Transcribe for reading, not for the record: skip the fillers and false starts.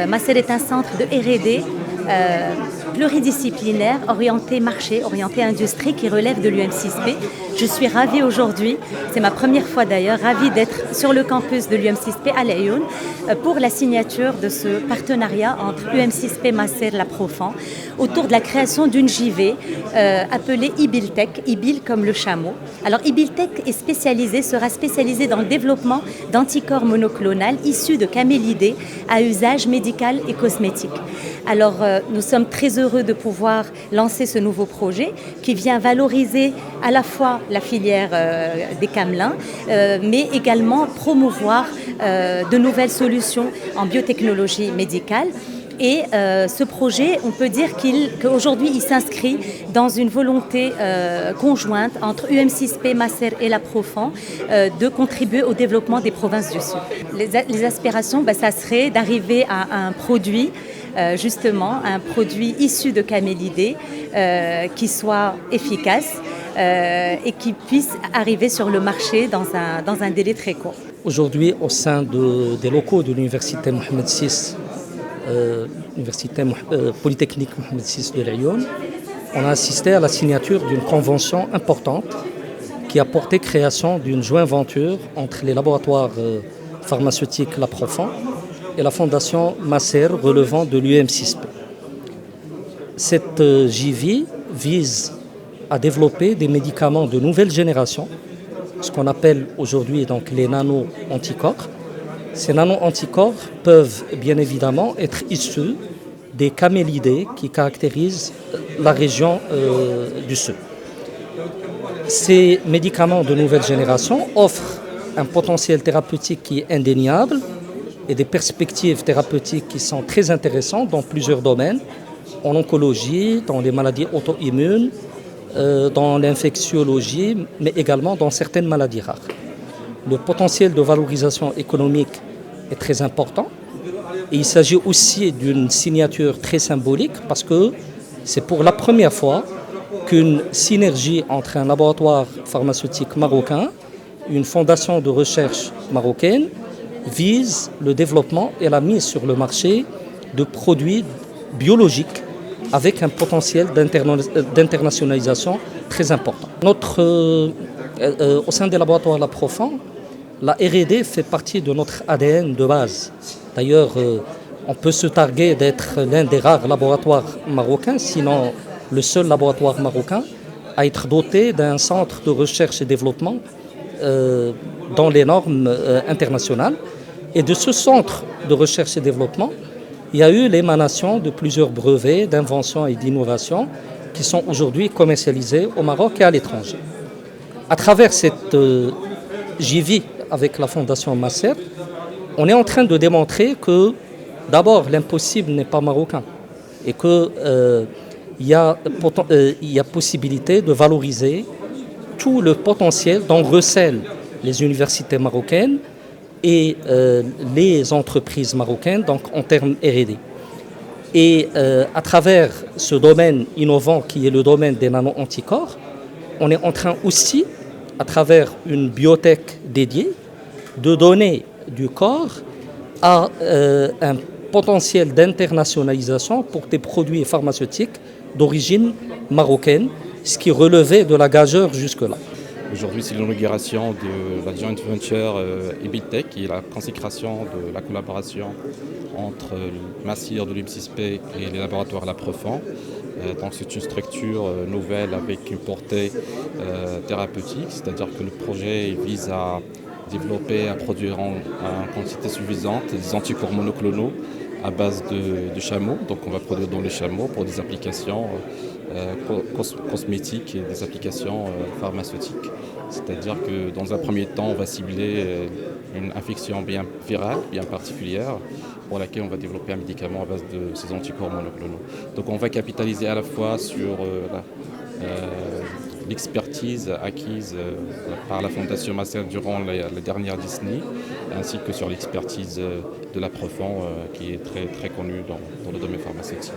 Masser est un centre de R&D pluridisciplinaire, orienté marché, orienté industrie, qui relève de l'UM6P. Je suis ravie aujourd'hui, c'est ma première fois d'ailleurs, ravie d'être sur le campus de l'UM6P à Laayoune pour la signature de ce partenariat entre UM6P Masser La Profan autour de la création d'une JV appelée Ibiltech, Ibil comme le chameau. Alors Ibiltech sera spécialisé dans le développement d'anticorps monoclonaux issus de camélidés à usage médical et cosmétique. Alors nous sommes très heureux de pouvoir lancer ce nouveau projet qui vient valoriser à la fois la filière des camelins, mais également promouvoir de nouvelles solutions en biotechnologie médicale. Et ce projet, on peut dire qu'aujourd'hui, il s'inscrit dans une volonté conjointe entre UM6P, Masser et la Profan de contribuer au développement des provinces du Sud. Les aspirations, ça serait d'arriver à un produit, justement, un produit issu de camélidés qui soit efficace et qui puisse arriver sur le marché dans un délai très court. Aujourd'hui, au sein des locaux de l'université Mohamed VI, l'université polytechnique Mohamed VI de Laayoune, on a assisté à la signature d'une convention importante qui a porté création d'une jointe venture entre les laboratoires pharmaceutiques La Profan et la fondation Masser relevant de l'UM6P. Cette JV vise à développer des médicaments de nouvelle génération, ce qu'on appelle aujourd'hui donc les nano-anticorps. Ces nano-anticorps peuvent bien évidemment être issus des camélidés qui caractérisent la région du Sud. Ces médicaments de nouvelle génération offrent un potentiel thérapeutique qui est indéniable et des perspectives thérapeutiques qui sont très intéressantes dans plusieurs domaines, en oncologie, dans les maladies auto-immunes, dans l'infectiologie, mais également dans certaines maladies rares. Le potentiel de valorisation économique est très important. Et il s'agit aussi d'une signature très symbolique parce que c'est pour la première fois qu'une synergie entre un laboratoire pharmaceutique marocain, une fondation de recherche marocaine, vise le développement et la mise sur le marché de produits biologiques avec un potentiel d'internationalisation très important. Au sein des laboratoires La Profan, la R&D fait partie de notre ADN de base. D'ailleurs, on peut se targuer d'être l'un des rares laboratoires marocains, sinon le seul laboratoire marocain, à être doté d'un centre de recherche et développement dans les normes internationales. Et de ce centre de recherche et développement, il y a eu l'émanation de plusieurs brevets d'invention et d'innovation qui sont aujourd'hui commercialisés au Maroc et à l'étranger. À travers cette JV avec la Fondation Masser, on est en train de démontrer que d'abord l'impossible n'est pas marocain et qu'il y a possibilité de valoriser tout le potentiel dont recèlent les universités marocaines et les entreprises marocaines, donc en termes R&D. Et à travers ce domaine innovant qui est le domaine des nano-anticorps, on est en train aussi, à travers une biotech dédiée, de donner du corps à un potentiel d'internationalisation pour des produits pharmaceutiques d'origine marocaine, ce qui relevait de la gageure jusque-là. Aujourd'hui, c'est l'inauguration de la joint venture Ibiltech, qui est la consécration de la collaboration entre Masser de l'UM6P et les laboratoires La Profan. Donc c'est une structure nouvelle avec une portée thérapeutique, c'est-à-dire que le projet vise à développer, à produire en quantité suffisante des anticorps monoclonaux à base de chameaux. Donc on va produire dans les chameaux pour des applications cosmétiques et des applications pharmaceutiques. C'est-à-dire que dans un premier temps, on va cibler une infection bien virale, bien particulière, pour laquelle on va développer un médicament à base de ces anticorps monoclonaux. Donc on va capitaliser à la fois sur l'expertise acquise par la Fondation Masser durant les dernières décennies, ainsi que sur l'expertise de la Profan qui est très, très connue dans le domaine pharmaceutique.